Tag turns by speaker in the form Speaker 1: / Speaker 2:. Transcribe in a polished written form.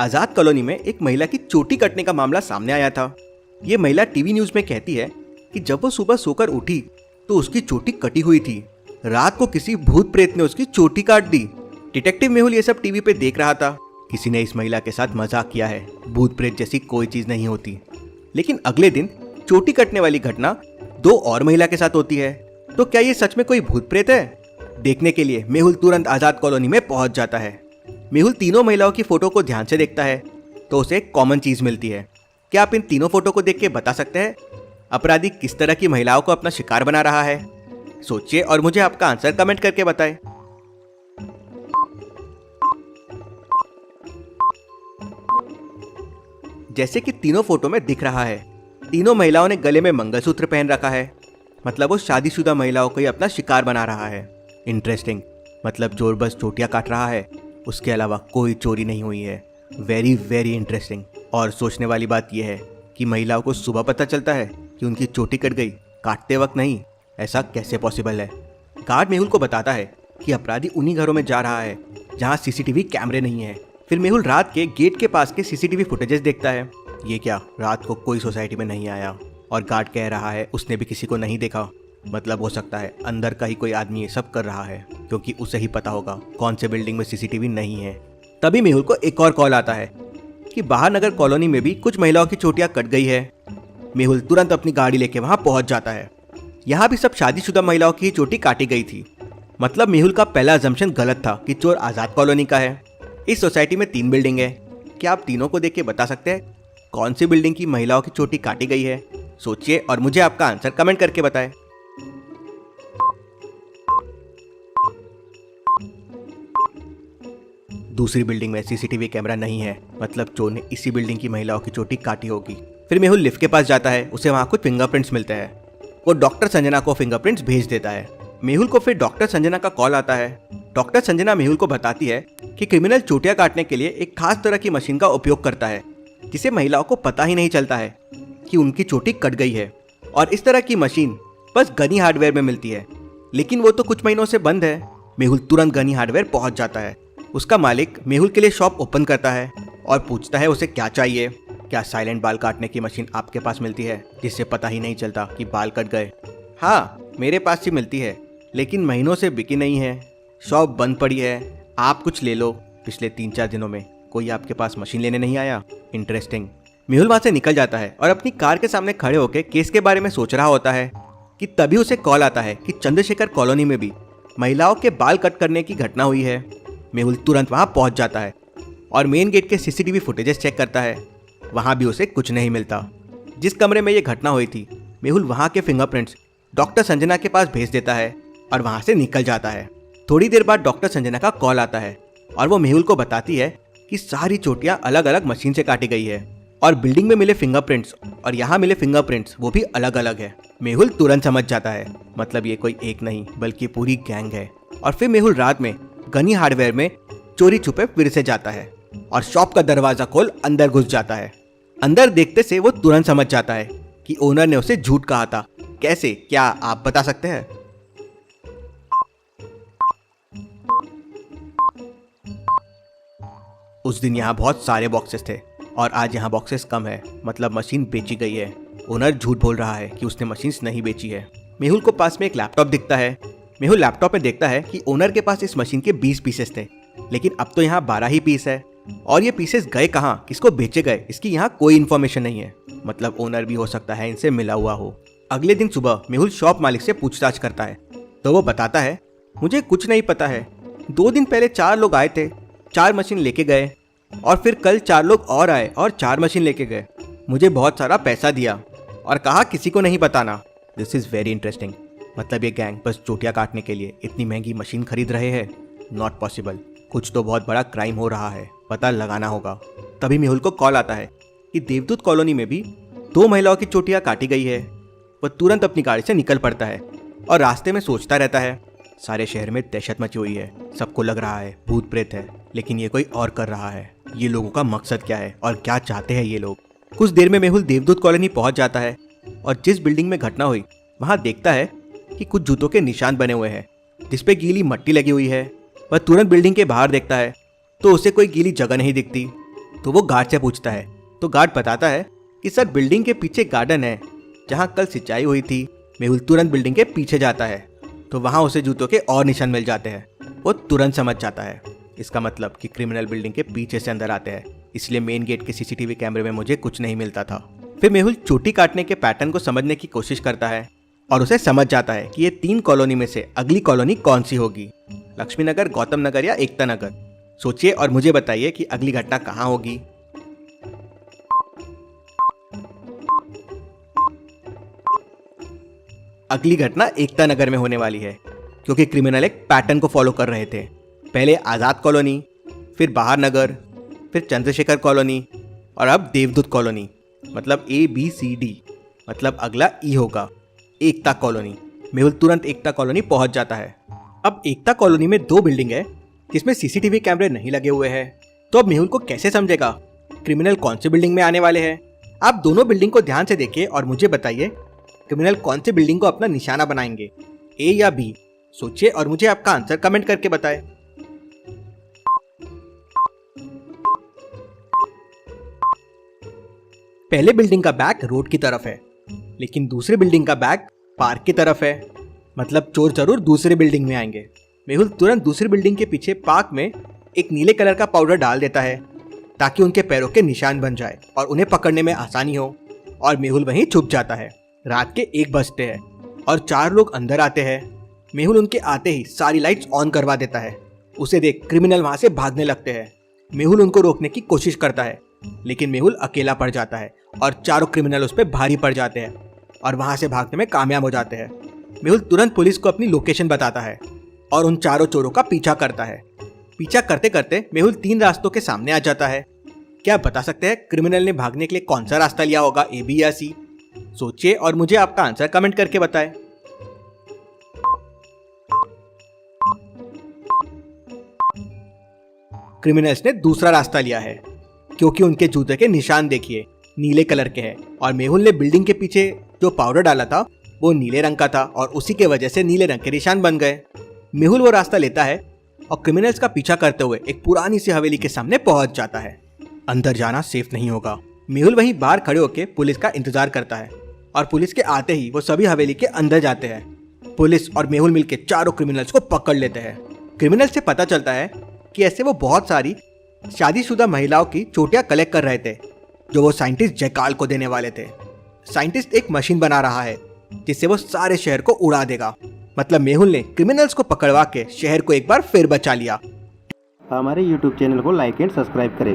Speaker 1: आजाद colony में एक महिला की चोटी कटने का मामला सामने आया था। ये महिला टीवी न्यूज में कहती है कि जब वो सुबह सोकर उठी तो उसकी चोटी कटी हुई थी। रात को किसी भूत प्रेत ने उसकी चोटी काट दी। डिटेक्टिव मेहुल ये सब टीवी पे देख रहा था। किसी ने इस महिला के साथ मजाक किया है, भूत प्रेत जैसी कोई चीज नहीं होती। लेकिन अगले दिन चोटी कटने वाली घटना दो और महिला के साथ होती है। तो क्या ये सच में कोई भूत प्रेत है? देखने के लिए मेहुल तुरंत आजाद कॉलोनी में पहुंच जाता है। मेहुल तीनों महिलाओं की फोटो को ध्यान से देखता है तो उसे एक कॉमन चीज मिलती है। क्या आप इन तीनों फोटो को देख के बता सकते हैं अपराधी किस तरह की महिलाओं को अपना शिकार बना रहा है? सोचिए और मुझे आपका आंसर कमेंट करके बताएं। जैसे कि तीनों फोटो में दिख रहा है, तीनों महिलाओं ने गले में मंगलसूत्र पहन रखा है। मतलब वो शादीशुदा महिलाओं को ही अपना शिकार बना रहा है। इंटरेस्टिंग। मतलब चोर बस चोटियां काट रहा है, उसके अलावा कोई चोरी नहीं हुई है। Very very interesting. और सोचने वाली बात यह है कि महिलाओं को सुबह पता चलता है कि उनकी चोटी कट गई, काटते वक्त नहीं। ऐसा कैसे पॉसिबल है? गार्ड मेहुल को बताता है कि अपराधी उन्हीं घरों में जा रहा है जहां सीसीटीवी कैमरे नहीं है। फिर मेहुल रात के गेट के पास के सीसीटीवी फुटेजेस देखता है। ये क्या, रात को कोई सोसाइटी में नहीं आया और गार्ड कह रहा है उसने भी किसी को नहीं देखा। मतलब हो सकता है अंदर का ही कोई आदमी ये सब कर रहा है, क्योंकि उसे ही पता होगा कौन से बिल्डिंग में सीसीटीवी नहीं है। तभी मेहुल को एक और कॉल आता है कि बाहर नगर कॉलोनी में भी कुछ महिलाओं की चोटियां कट गई है। मेहुल तुरंत अपनी गाड़ी लेके वहां पहुंच जाता है। यहाँ भी सब शादीशुदा महिलाओं की चोटी काटी गई थी। मतलब मेहुल का पहला अजम्पशन गलत था कि चोर आजाद कॉलोनी का है। इस सोसाइटी में 3 बिल्डिंग है। क्या आप तीनों को देख के बता सकते हैं कौन सी बिल्डिंग की महिलाओं की चोटी काटी गई है? सोचिए और मुझे आपका आंसर कमेंट करके बताएं। दूसरी बिल्डिंग में सीसीटीवी कैमरा नहीं है। मतलब चोर ने इसी बिल्डिंग की महिलाओं की चोटी काटी होगी। फिर मेहुल लिफ्ट के पास जाता है। उसे वहां कुछ फिंगरप्रिंट्स मिलते हैं। वो डॉक्टर संजना को फिंगरप्रिंट्स भेज देता है। मेहुल को फिर डॉक्टर संजना का कॉल आता है। डॉक्टर संजना मेहुल को बताती है कि क्रिमिनल चोटियां काटने के लिए एक खास तरह की मशीन का उपयोग करता है, जिसे महिलाओं को पता ही नहीं चलता है कि उनकी चोटी कट गई है। और इस तरह की मशीन बस गनी हार्डवेयर में मिलती है, लेकिन वो तो कुछ महीनों से बंद है। मेहुल तुरंत गनी हार्डवेयर पहुंच जाता है। उसका मालिक मेहुल के लिए शॉप ओपन करता है और पूछता है उसे क्या चाहिए। क्या साइलेंट बाल काटने की मशीन आपके पास मिलती है, जिससे पता ही नहीं चलता कि बाल कट गए? हाँ, मेरे पास ही मिलती है, लेकिन महीनों से बिकी नहीं है। शॉप बंद पड़ी है। आप कुछ ले लो। पिछले 3-4 दिनों में कोई आपके पास मशीन लेने नहीं आया। इंटरेस्टिंग। मेहुल वहां से निकल जाता है और अपनी कार के सामने खड़े होकर केस के बारे में सोच रहा होता है कि तभी उसे कॉल आता है कि चंद्रशेखर कॉलोनी में भी महिलाओं के बाल कट करने की घटना हुई है। मेहुल तुरंत वहां पहुंच जाता है और मेन गेट के सीसीटीवी फुटेजेस चेक करता है। वहां भी उसे कुछ नहीं मिलता। जिस कमरे में ये घटना हुई थी, मेहुल वहां के फिंगरप्रिंट्स डॉक्टर संजना के पास भेज देता है और वहां से निकल जाता है। थोड़ी देर बाद डॉक्टर संजना का कॉल आता है और वो मेहुल को बताती है कि सारी चोटियां अलग अलग मशीन से काटी गई है और बिल्डिंग में मिले फिंगरप्रिंट्स और यहाँ मिले फिंगरप्रिंट्स वो भी अलग अलग है। मेहुल तुरंत समझ जाता है, मतलब ये कोई एक नहीं बल्कि पूरी गैंग है। और फिर मेहुल रात में गनी हार्डवेयर में चोरी छुपे फिर से जाता है और शॉप का दरवाजा खोल अंदर घुस जाता है। अंदर देखते से वो तुरंत समझ जाता है कि ओनर ने उसे झूठ कहा था। कैसे, क्या आप बता सकते हैं? उस दिन यहाँ बहुत सारे बॉक्सेस थे और आज यहाँ बॉक्सेस कम है। मतलब मशीन बेची गई है। ओनर झूठ बोल रहा है कि उसने मशीन नहीं बेची है। मेहुल को पास में एक लैपटॉप दिखता है। मेहुल लैपटॉप में देखता है कि ओनर के पास इस मशीन के 20 पीसेस थे, लेकिन अब तो यहाँ 12 ही पीस है। और ये पीसेस गए कहाँ, किसको बेचे गए, इसकी यहाँ कोई इन्फॉर्मेशन नहीं है। मतलब ओनर भी हो सकता है इनसे मिला हुआ हो। अगले दिन सुबह मेहुल शॉप मालिक से पूछताछ करता है तो वो बताता है, मुझे कुछ नहीं पता है। 2 दिन पहले 4 लोग आए थे, 4 मशीन लेके गए और फिर कल 4 लोग और आए और 4 मशीन लेके गए। मुझे बहुत सारा पैसा दिया और कहा किसी को नहीं बताना। This is very interesting. मतलब ये गैंग बस चोटियां काटने के लिए इतनी महंगी मशीन खरीद रहे हैं? Not possible. कुछ तो बहुत बड़ा क्राइम हो रहा है, पता लगाना होगा। तभी मेहुल को कॉल आता है कि देवदूत कॉलोनी में भी 2 महिलाओं की चोटियां काटी गई है। वह तुरंत अपनी गाड़ी से निकल पड़ता है और रास्ते में सोचता रहता है। सारे शहर में दहशत मची हुई है। सबको लग रहा है भूत प्रेत है, लेकिन ये कोई और कर रहा है। ये लोगों का मकसद क्या है और क्या चाहते हैं ये लोग? कुछ देर में मेहुल देवदूत कॉलोनी पहुंच जाता है और जिस बिल्डिंग में घटना हुई वहां देखता है कि कुछ जूतों के निशान बने हुए हैं जिसपे गीली मिट्टी लगी हुई है। वह तुरंत बिल्डिंग के बाहर देखता है तो उसे कोई गीली जगह नहीं दिखती। तो वो गार्ड से पूछता है। तो गार्ड बताता है कि सर बिल्डिंग के पीछे गार्डन है जहाँ कल सिंचाई हुई थी। मेहुल तुरंत बिल्डिंग के पीछे जाता है तो वहाँ उसे जूतों के और निशान मिल जाते हैं। वो तुरंत समझ जाता है इसका मतलब कि क्रिमिनल बिल्डिंग के पीछे से अंदर आते हैं, इसलिए मेन गेट के सीसीटीवी कैमरे में मुझे कुछ नहीं मिलता था। फिर मेहुल चोटी काटने के पैटर्न को समझने की कोशिश करता है और उसे समझ जाता है कि ये 3 कॉलोनी में से अगली कॉलोनी कौन सी होगी, लक्ष्मी नगर, गौतम नगर या एकता नगर। सोचिए और मुझे बताइए कि अगली घटना कहाँ होगी। अगली घटना एकता नगर में होने वाली है क्योंकि क्रिमिनल एक पैटर्न को फॉलो कर रहे थे। पहले आज़ाद कॉलोनी, फिर बाहर नगर, फिर चंद्रशेखर कॉलोनी और अब देवदूत कॉलोनी। मतलब ABCD, मतलब अगला E होगा एकता कॉलोनी। मेहुल तुरंत एकता कॉलोनी पहुंच जाता है। अब एकता कॉलोनी में 2 बिल्डिंग है जिसमें सीसीटीवी कैमरे नहीं लगे हुए हैं। तो अब मेहुल को कैसे समझेगा क्रिमिनल कौन सी बिल्डिंग में आने वाले हैं। आप दोनों बिल्डिंग को ध्यान से देखिए और मुझे बताइए क्रिमिनल कौन सी बिल्डिंग को अपना निशाना बनाएंगे, A या B। सोचिए और मुझे आपका आंसर कमेंट करके बताएं। पहले बिल्डिंग का बैक रोड की तरफ है लेकिन दूसरी बिल्डिंग का बैक पार्क की तरफ है, मतलब चोर जरूर दूसरी बिल्डिंग में आएंगे। मेहुल तुरंत दूसरी बिल्डिंग के पीछे पार्क में एक नीले कलर का पाउडर डाल देता है ताकि उनके पैरों के निशान बन जाए और उन्हें पकड़ने में आसानी हो, और मेहुल वहीं छुप जाता है। रात के 1 बजते हैं और 4 लोग अंदर आते हैं। मेहुल उनके आते ही सारी लाइट्स ऑन करवा देता है। उसे देख क्रिमिनल वहां से भागने लगते हैं। मेहुल उनको रोकने की कोशिश करता है लेकिन मेहुल अकेला पड़ जाता है और चारों क्रिमिनल उस पर भारी पड़ जाते हैं और वहां से भागने में कामयाब हो जाते हैं। मेहुल तुरंत पुलिस को अपनी लोकेशन बताता है और उन चारों चोरों का पीछा करता है। पीछा करते करते मेहुल 3 रास्तों के सामने आ जाता है। क्या आप बता सकते हैं क्रिमिनल ने भागने के लिए कौन सा रास्ता लिया होगा, A, B या C? सोचिए और मुझे आपका आंसर कमेंट करके बताएं। क्रिमिनल्स ने दूसरा रास्ता लिया है क्योंकि उनके जूते के निशान देखिए नीले कलर के हैं और मेहुल ने बिल्डिंग के पीछे जो पाउडर डाला था वो नीले रंग का था और उसी के वजह से नीले रंग के निशान बन गए। मेहुल वो रास्ता लेता है और क्रिमिनल्स का पीछा करते हुए एक पुरानी सी हवेली के सामने पहुंच जाता है। अंदर जाना सेफ नहीं होगा। मेहुल वहीं बाहर खड़े होकर पुलिस का इंतजार करता है और पुलिस के आते ही वो सभी हवेली के अंदर जाते हैं। पुलिस और मेहुल मिलकर चारों क्रिमिनल्स को पकड़ लेते हैं। क्रिमिनल से पता चलता है कि ऐसे वो बहुत सारी शादीशुदा महिलाओं की चोटियां कलेक्ट कर रहे थे जो वो साइंटिस्ट जयकाल को देने वाले थे। साइंटिस्ट एक मशीन बना रहा है जिससे वो सारे शहर को उड़ा देगा। मतलब मेहुल ने क्रिमिनल्स को पकड़वा के शहर को एक बार फिर बचा लिया।
Speaker 2: हमारे YouTube चैनल को लाइक एंड सब्सक्राइब करें।